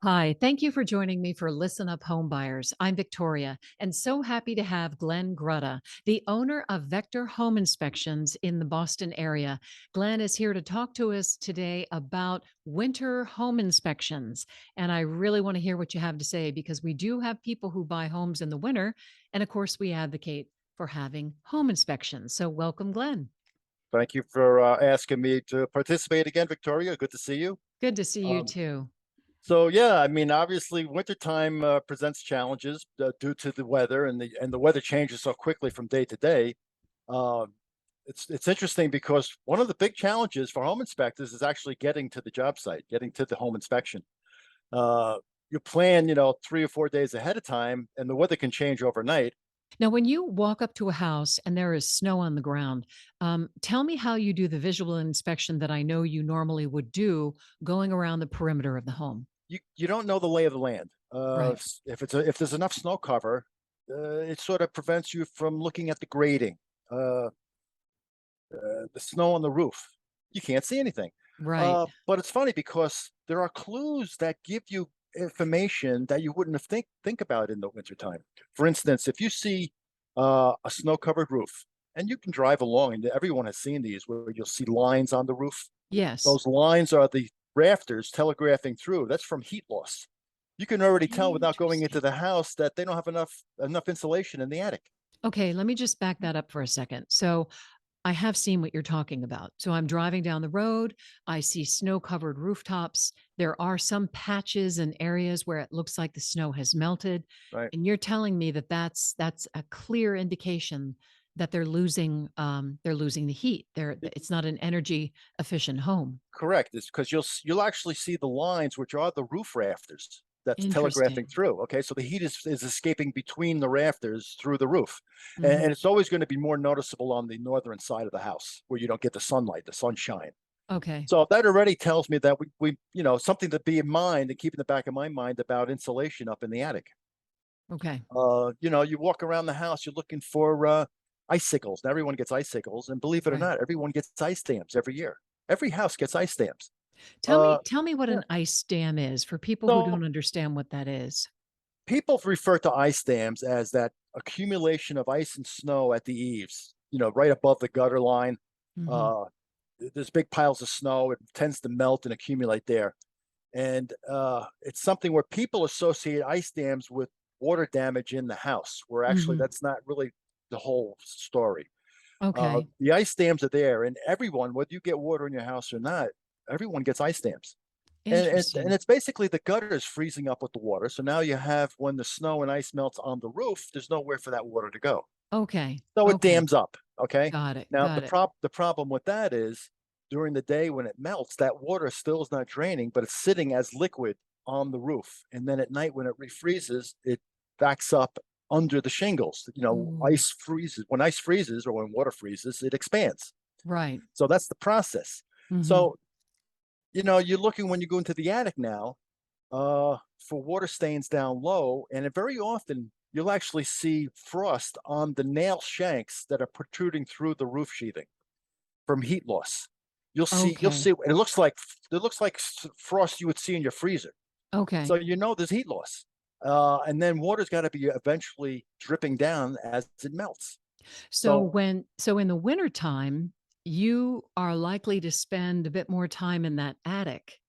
Hi, thank you for joining me for Listen Up Home Buyers. I'm Victoria, and so happy to have Glenn Grutta, the owner of Vector Home Inspections in the Boston area. Glenn is here to talk to us today about winter home inspections. And I really want to hear what you have to say because we do have people who buy homes in the winter. And of course, we advocate for having home inspections. So, welcome, Glenn. Thank you for asking me to participate again, Victoria. Good to see you. Good to see you Um, too. so yeah, I mean, obviously, wintertime presents challenges due to the weather, and the weather changes so quickly from day to day. Um, it's interesting because one of the big challenges for home inspectors is actually getting to the job site, getting to the home inspection. Uh, you plan, 3 or 4 days ahead of time, and the weather can change overnight. Now, when you walk up to a house and there is snow on the ground, tell me how you do the visual inspection that I know you normally would do going around the perimeter of the home. You don't know the lay of the land. Right. If there's enough snow cover, it sort of prevents you from looking at the grading, uh, the snow on the roof. You can't see anything. Right. But it's funny because there are clues that give you information that you wouldn't have think about in the wintertime. For instance, if you see a snow covered roof, and you can drive along, and everyone has seen these where you'll see lines on the roof. Yes. Those lines are the rafters telegraphing through. That's from heat loss. You can already tell without going into Interesting. the house that they don't have enough insulation in the attic. Okay, let me just back that up for a second. So, I have seen what you're talking about. So I'm driving down the road. I see snow covered rooftops. There are some patches and areas where it looks like the snow has melted. Right. And you're telling me that that's a clear indication that they're losing the heat. It's not an energy efficient home. Correct. It's because you'll actually see the lines, which are the roof rafters that's telegraphing Interesting. through. Okay, so the heat is escaping between the rafters through the roof, and Hmm. it's always going to be more noticeable on the northern side of the house where you don't get the sunlight, the sunshine. Okay. So that already tells me that we something to be in mind and keep in the back of my mind about insulation up in the attic. Okay. You walk around the house, you're looking for icicles. Now everyone gets icicles, and believe it or Right. not, everyone gets ice stamps every year. Every house gets ice stamps. Tell me Uh, tell me what yeah. an ice dam is for people who So don't understand what that is. people refer to ice dams as that accumulation of ice and snow at the eaves, right above the gutter line. Hmm. Uh, there's big piles of snow. It tends to melt and accumulate there. And it's something where people associate ice dams with water damage in the house, where actually Hmm. that's not really the whole story. Okay. The ice dams are there, and everyone, whether you get water in your house or not, everyone gets ice dams. And Interesting. it's basically the gutters freezing up with the water. So now you have, when the snow and ice melts on the roof, there's nowhere for that water to go. Okay. So it Okay. dams up. Okay. Got it. Now Got it. the problem with that is during the day when it melts, that water still is not draining, but it's sitting as liquid on the roof. And then at night when it refreezes, it backs up under the shingles. Ooh, Ice freezes. When ice freezes or when water freezes, it expands. right. So that's the process. Mhm. So, you're looking when you go into the attic now for water stains down low, and very often you'll actually see frost on the nail shanks that are protruding through the roof sheathing from heat loss. You'll Okay. see, and it looks like frost you would see in your freezer. So Okay. there's heat loss, and then water's got to be eventually dripping down as it melts. So So in the wintertime, you are likely to spend a bit more time in that attic,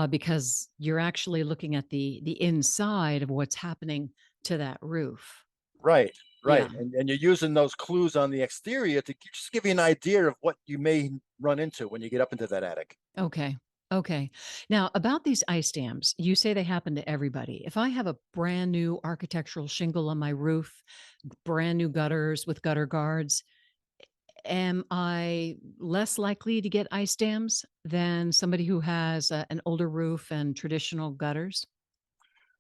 because you're actually looking at the inside of what's happening to that roof. right, Yeah. right, and you're using those clues on the exterior to just give you an idea of what you may run into when you get up into that attic. Okay. Okay. Now, about these ice dams, you say they happen to everybody. If I have a brand new architectural shingle on my roof, brand new gutters with gutter guards, am I less likely to get ice dams than somebody who has an older roof and traditional gutters?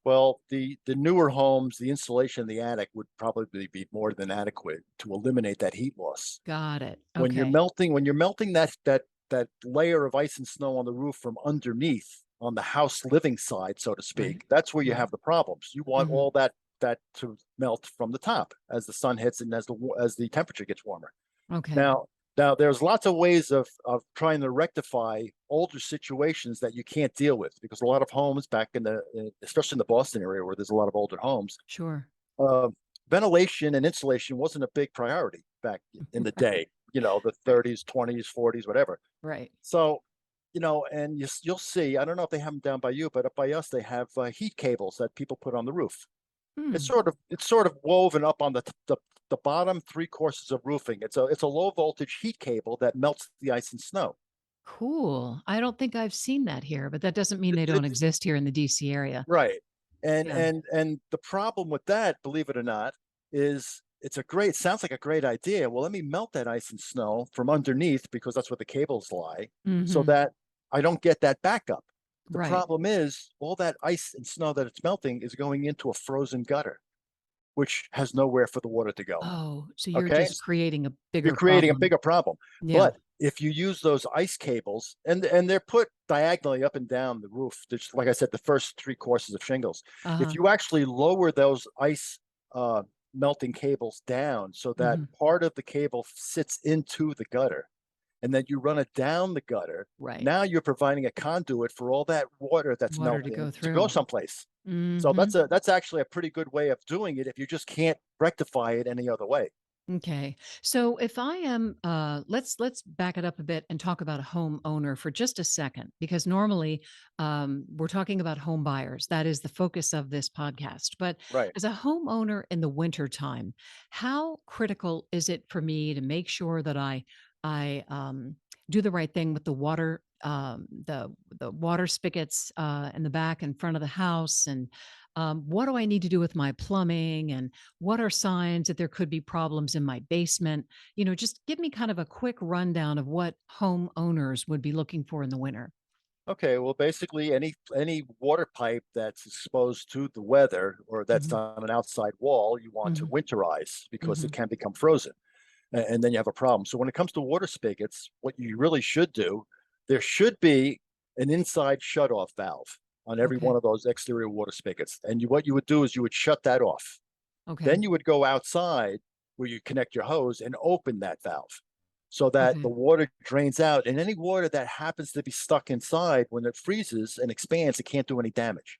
Well, the newer homes, the insulation in the attic would probably be more than adequate to eliminate that heat loss. Got it. When you're Okay. melting, when you're melting that layer of ice and snow on the roof from underneath on the house living side, so to Right. speak, that's where you Right. have the problems. You want Hmm. all that to melt from the top as the sun hits and as the temperature gets warmer. Okay. Now, Now, there's lots of ways of trying to rectify older situations that you can't deal with because a lot of homes back especially in the Boston area where there's a lot of older homes, Sure. uh, ventilation and insulation wasn't a big priority back in the day, the 30s, 20s, 40s, whatever. Right. So, and you'll see, I don't know if they have them down by you, but up by us, they have heat cables that people put on the roof. Hmm. It's sort of woven up on the bottom three courses of roofing. It's a low voltage heat cable that melts the ice and snow. Cool. I don't think I've seen that here, but that doesn't mean It, they it, don't exist here in the DC area. right. And Yeah. and and the problem with that, believe it or not, is sounds like a great idea. Well, let me melt that ice and snow from underneath because that's where the cables lie, so Hmm. that I don't get that backup. The Right. problem is all that ice and snow that it's melting is going into a frozen gutter, which has nowhere for the water to go. Oh, so you're Okay. just creating a You're bigger creating a problem. bigger problem. Yeah. But if you use those ice cables, and they're put diagonally up and down the roof, just like I said, the first three courses of shingles. If Uh-huh. you actually lower those ice uh, melting cables down so that Hmm. part of the cable sits into the gutter, and then you run it down the gutter, Right. now you're providing a conduit for all that water that's Water to melting go to go through. someplace. So Hmm. that's actually a pretty good way of doing it if you just can't rectify it any other way. Okay. So if I am let's back it up a bit and talk about a homeowner for just a second, because normally we're talking about home buyers. That is the focus of this podcast. But Right. as a homeowner in the winter time, how critical is it for me to make sure that I do the right thing with the water the water spigots in the back and front of the house, and what do I need to do with my plumbing, and what are signs that there could be problems in my basement? Just give me kind of a quick rundown of what homeowners would be looking for in the winter. Okay, well, basically, any water pipe that's exposed to the weather or that's Hmm. on an outside wall, you want to Hmm. winterize because it Hmm. can become frozen, and then you have a problem. So when it comes to water spigots, what you really should do, there should be an inside shutoff valve on every one Okay. of those exterior water spigots, and what you would do is you would shut that off. Okay. Then you would go outside where you connect your hose and open that valve so that the Okay. water drains out. And any water that happens to be stuck inside when it freezes and expands, it can't do any damage.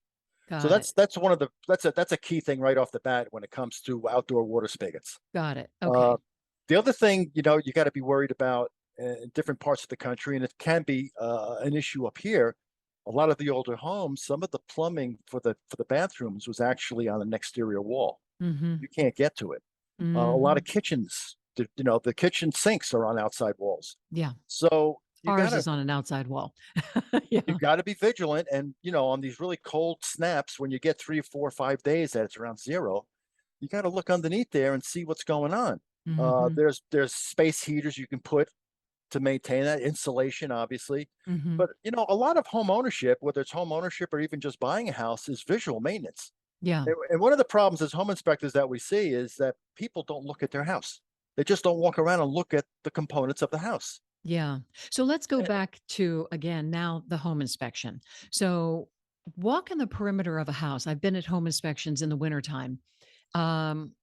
So Got it. that's one of the that's a key thing right off the bat when it comes to outdoor water spigots. Got it. Uh, Okay. the other thing, you got to be worried about in different parts of the country, and it can be an issue up here. A lot of the older homes, some of the plumbing for the bathrooms was actually on an exterior wall. Hmm. You can't get to it. A lot of Hmm. kitchens, the kitchen sinks are on outside walls. Yeah. So Ours is on an outside wall. you Yeah. gotta be vigilant. And on these really cold snaps, when you get 3, 4, 5 days that it's around zero, you got to look underneath there and see what's going on. Hmm. There's space heaters you can put to maintain that insulation, obviously. Hmm. But a lot of home ownership, whether it's home ownership or even just buying a house, is visual maintenance. Yeah. And one of the problems as home inspectors that we see is that people don't look at their house. They just don't walk around and look at the components of the house. Yeah. So let's go Eh, back to, again, now the home inspection. So walk in the perimeter of a house. I've been at home inspections in the wintertime. Um,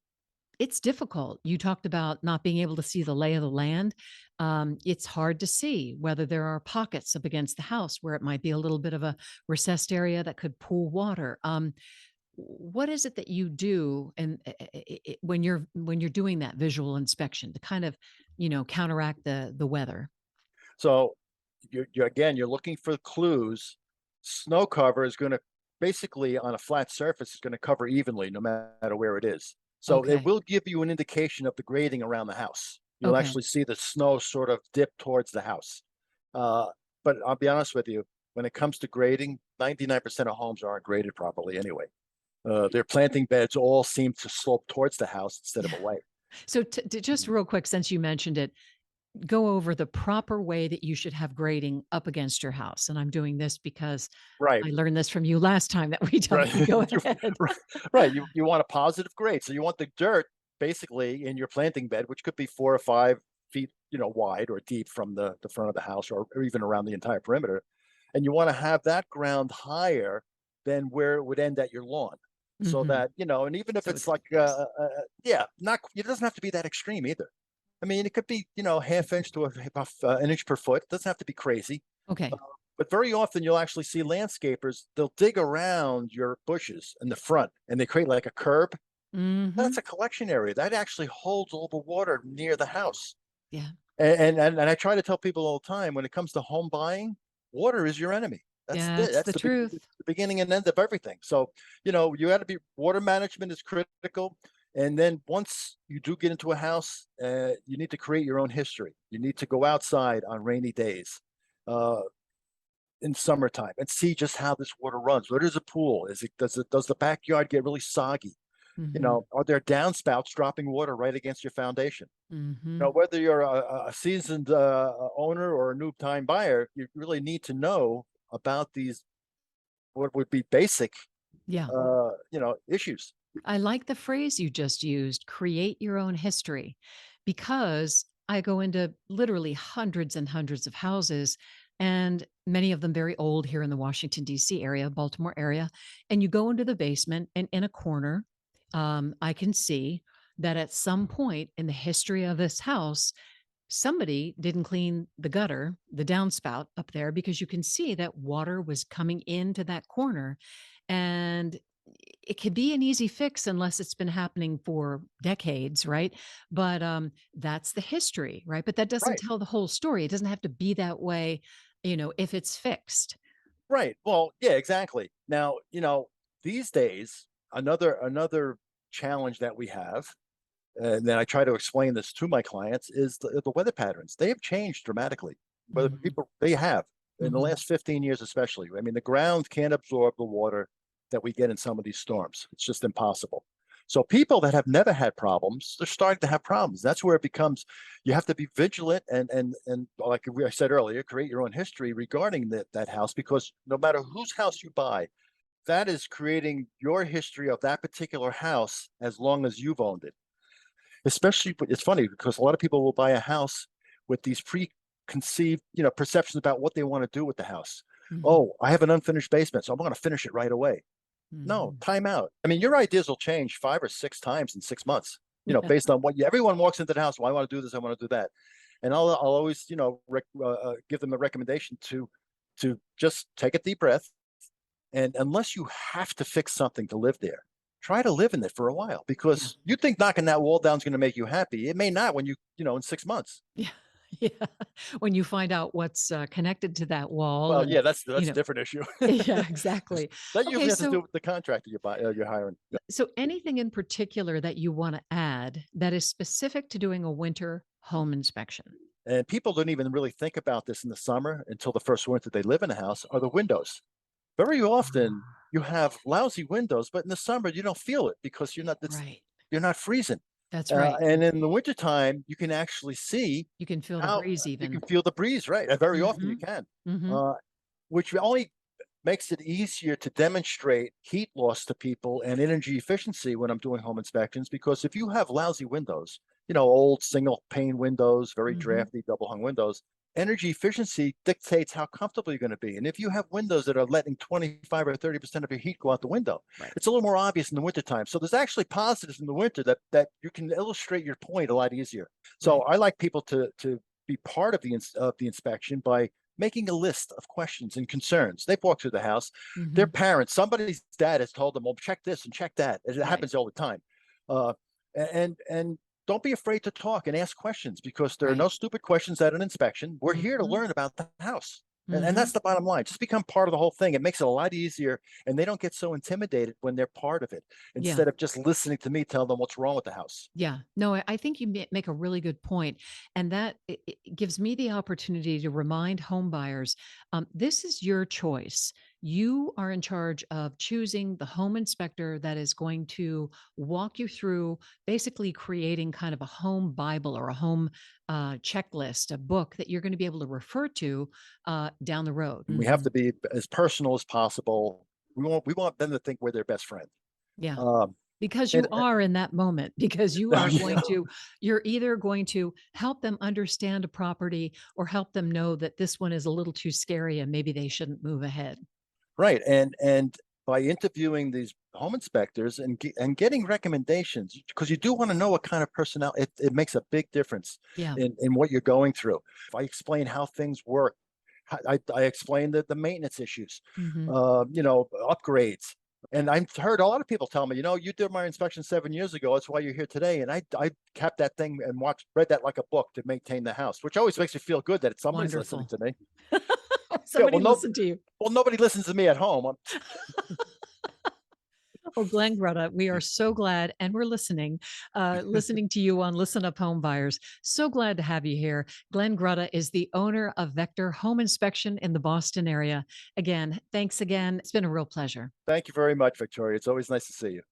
it's difficult. You talked about not being able to see the lay of the land. It's hard to see whether there are pockets up against the house where it might be a little bit of a recessed area that could pool water. What is it that you do, and when you're doing that visual inspection to kind of counteract the weather? So you're looking for clues. Snow cover is going to basically on a flat surface is going to cover evenly no matter where it is. So it Okay. will give you an indication of the grading around the house. You'll Okay. actually see the snow sort of dip towards the house. Uh, but I'll be honest with you, when it comes to grading, 99% of homes aren't graded properly anyway. Their planting beds all seem to slope towards the house instead of Yeah. away. So just Mhm. real quick, since you mentioned it, go over the proper way that you should have grading up against your house. And I'm doing this because Right, I learned this from you last time that we right, talked. Go You- ahead. right, right. You want a positive grade, so you want the dirt basically in your planting bed, which could be 4 or 5 feet, wide or deep from the front of the house, or even around the entire perimeter, and you want to have that ground higher than where it would end at your lawn, so Hmm. that and even if So it's it's like this. yeah, not it doesn't have to be that extreme either. I mean, it could be, half inch to an inch per foot. It doesn't have to be crazy. Uh, Okay. but very often you'll actually see landscapers, they'll dig around your bushes in the front and they create like a curb. Hmm. That's a collection area. That actually holds all the water near the house. Yeah. And I try to tell people all the time when it comes to home buying, water is your enemy. That's Yeah, it. it's That's the truth. the beginning and end of everything. So, you got to be water management is critical. And then once you do get into a house, you need to create your own history. You need to go outside on rainy days, uh, in summertime, and see just how this water runs. What is a pool? Does the backyard get really soggy? Hmm. Are there downspouts dropping water right against your foundation? Hmm. Whether you're a seasoned owner or a new time buyer, you really need to know about these what would be basic, Yeah. issues. I like the phrase you just used, create your own history, because I go into literally hundreds and hundreds of houses, and many of them very old here in the Washington, D.C. area, Baltimore area. And you go into the basement, and in a corner, I can see that at some point in the history of this house, somebody didn't clean the gutter, the downspout up there, because you can see that water was coming into that corner. And it could be an easy fix unless it's been happening for decades, right? But that's the history, right? But that doesn't Right, tell the whole story. It doesn't have to be that way, if it's fixed. right. Well, yeah, exactly. Now, these days, another challenge that we have, and then I try to explain this to my clients, is the weather patterns. They have changed dramatically. Whether Mhm. people they have in the Mhm. last 15 years, especially. I mean, the ground can't absorb the water that we get in some of these storms. It's just impossible. So people that have never had problems, they're starting to have problems. That's where it becomes you have to be vigilant and like I said earlier, create your own history regarding that house because no matter whose house you buy, that is creating your history of that particular house as long as you've owned it. Especially, it's funny because a lot of people will buy a house with these preconceived, perceptions about what they want to do with the house. Mhm. Oh, I have an unfinished basement, so I'm going to finish it right away. No, Mhm. time out. I mean, your ideas will change 5 or 6 times in 6 months, Yeah. based on everyone walks into the house. Well, I want to do this. I want to do that. And I'll always, give them a recommendation to just take a deep breath. And unless you have to fix something to live there, try to live in it for a while Yeah. because you think knocking that wall down is going to make you happy. It may not when in 6 months. Yeah. Yeah. When you find out what's connected to that wall Well, and, yeah, that's you that's a know, different issue. yeah, exactly. That Okay. usually has to do So, with the contractor you're hiring. so anything in particular that you want to add that is specific to doing a winter home inspection? And people don't even really think about this in the summer until the first winter they live in a house are the windows. Very often Ah, you have lousy windows, but in the summer you don't feel it because right. you're not freezing. That's right. And in the wintertime, you can actually see You can feel the how breeze you can even. feel the breeze, right? And very often you Mhm. can, Mhm. uh, which only makes it easier to demonstrate heat loss to people and energy efficiency when I'm doing home inspections. Because if you have lousy windows, old single pane windows, very Mhm. drafty double hung windows, energy efficiency dictates how comfortable you're going to be. And if you have windows that are letting 25 or 30% of your heat go out the window, Right. it's a little more obvious in the wintertime. So there's actually positives in the winter that you can illustrate your point a lot easier. So Right. I like people to be part of the inspection by making a list of questions and concerns. They've walked through the house. Their Mhm. parents, somebody's dad has told them, "Well, check this and check that." It Right. happens all the time. Uh, and don't be afraid to talk and ask questions because there are Right. no stupid questions at an inspection. We're here to Mhm. learn about the house. And that's Mhm. the bottom line. Just become part of the whole thing. It makes it a lot easier, and they don't get so intimidated when they're part of it Yeah. instead of just listening to me tell them what's wrong with the house. Yeah. No, I think you make a really good point, and that it gives me the opportunity to remind home buyers, this is your choice. You are in charge of choosing the home inspector that is going to walk you through basically creating kind of a home Bible or a home checklist, a book that you're going to be able to refer to down the road. And we have to be as personal as possible. We want them to think we're their best friend. Yeah. Um, Because you and are in that moment, because you are yeah, going to you're either going to help them understand a property or help them know that this one is a little too scary and maybe they shouldn't move ahead. right. And by interviewing these home inspectors and getting recommendations, because you do want to know what kind of personnel. It makes a big difference Yeah. in what you're going through. If I explain how things work, I explain the maintenance issues, Hmm. upgrades. And I've heard a lot of people tell me, you did my inspection 7 years ago. That's why you're here today. And I kept that thing and read that like a book to maintain the house, which always makes me feel good that somebody's listening Wonderful. to me. Yeah, Somebody listened to you. well, nobody listens to me at home. Well, Glenn Grutta, we are so glad, and we're listening to you on Listen Up Home Buyers. So glad to have you here. Glenn Grutta is the owner of Vector Home Inspection in the Boston area. Again, thanks again. It's been a real pleasure. Thank you very much, Victoria. It's always nice to see you.